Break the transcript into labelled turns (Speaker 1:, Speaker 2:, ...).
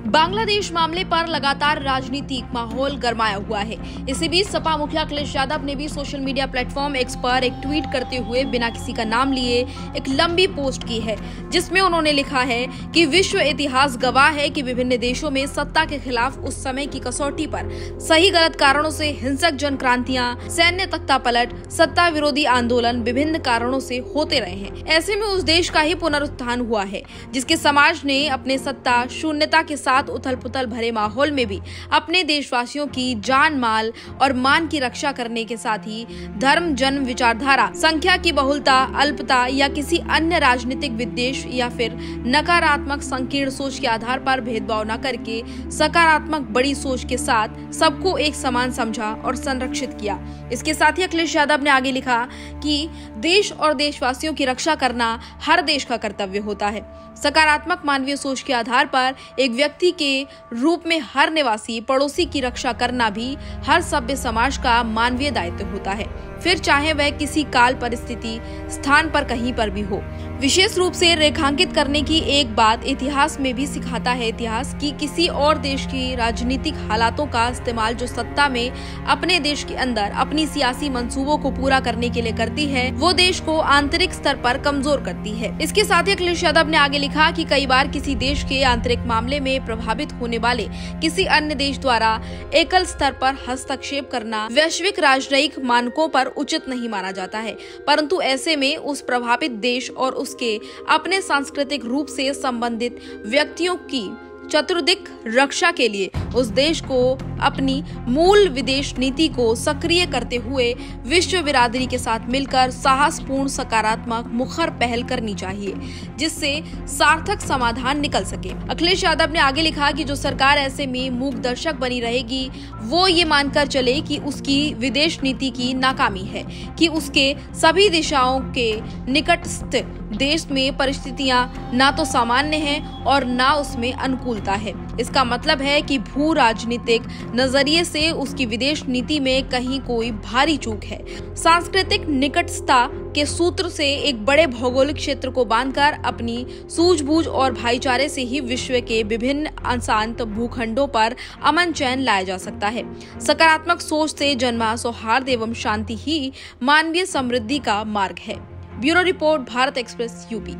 Speaker 1: बांग्लादेश मामले पर लगातार राजनीतिक माहौल गरमाया हुआ है। इसी बीच सपा मुखिया अखिलेश यादव ने भी सोशल मीडिया प्लेटफॉर्म एक्स पर एक ट्वीट करते हुए बिना किसी का नाम लिए एक लंबी पोस्ट की है, जिसमें उन्होंने लिखा है कि विश्व इतिहास गवाह है कि विभिन्न देशों में सत्ता के खिलाफ उस समय की कसौटी पर सही गलत कारणों से हिंसक जन क्रांतियां, सैन्य तख्तापलट, सत्ता विरोधी आंदोलन विभिन्न कारणों से होते रहे हैं। ऐसे में उस देश का ही पुनरुत्थान हुआ है, जिसके समाज ने अपने सत्ता शून्यता के साथ उथल पुथल भरे माहौल में भी अपने देशवासियों की जान माल और मान की रक्षा करने के साथ ही धर्म, जन्म, विचारधारा, संख्या की बहुलता, अल्पता या किसी अन्य राजनीतिक विद्वेष या फिर नकारात्मक संकीर्ण सोच के आधार पर भेदभाव न करके सकारात्मक बड़ी सोच के साथ सबको एक समान समझा और संरक्षित किया। इसके साथ ही अखिलेश यादव ने आगे लिखा कि देश और देशवासियों की रक्षा करना हर देश का कर्तव्य होता है। सकारात्मक मानवीय सोच के आधार पर एक व्यक्ति के रूप में हर निवासी पड़ोसी की रक्षा करना भी हर सभ्य समाज का मानवीय दायित्व होता है, फिर चाहे वह किसी काल, परिस्थिति, स्थान पर कहीं पर भी हो। विशेष रूप से रेखांकित करने की एक बात इतिहास में भी सिखाता है इतिहास कि किसी और देश की राजनीतिक हालातों का इस्तेमाल जो सत्ता में अपने देश के अंदर अपनी सियासी मंसूबों को पूरा करने के लिए करती है, वो देश को आंतरिक स्तर पर कमजोर करती है। इसके साथ ही अखिलेश यादव ने आगे लिखा कि कई बार किसी देश के आंतरिक मामले में प्रभावित होने वाले किसी अन्य देश द्वारा एकल स्तर पर हस्तक्षेप करना वैश्विक राजनयिक मानकों पर उचित नहीं माना जाता है, परंतु ऐसे में उस प्रभावित देश और उसके अपने सांस्कृतिक रूप से संबंधित व्यक्तियों की चतुर्दिक रक्षा के लिए उस देश को अपनी मूल विदेश नीति को सक्रिय करते हुए विश्व बिरादरी के साथ मिलकर साहसपूर्ण, सकारात्मक, मुखर पहल करनी चाहिए, जिससे सार्थक समाधान निकल सके। अखिलेश यादव ने आगे लिखा कि जो सरकार ऐसे में मूक दर्शक बनी रहेगी, वो ये मानकर चले कि उसकी विदेश नीति की नाकामी है, कि उसके सभी दिशाओं के निकटस्थ देश में परिस्थितियां ना तो सामान्य हैं और ना उसमें अनुकूलता है। इसका मतलब है कि भू राजनीतिक नजरिए से उसकी विदेश नीति में कहीं कोई भारी चूक है। सांस्कृतिक निकटता के सूत्र से एक बड़े भौगोलिक क्षेत्र को बांधकर अपनी सूझबूझ और भाईचारे से ही विश्व के विभिन्न अशांत भूखंडों पर अमन चैन लाया जा सकता है। सकारात्मक सोच से जन्मा सौहार्द एवं शांति ही मानवीय समृद्धि का मार्ग है। Bureau report, Bharat express, UP.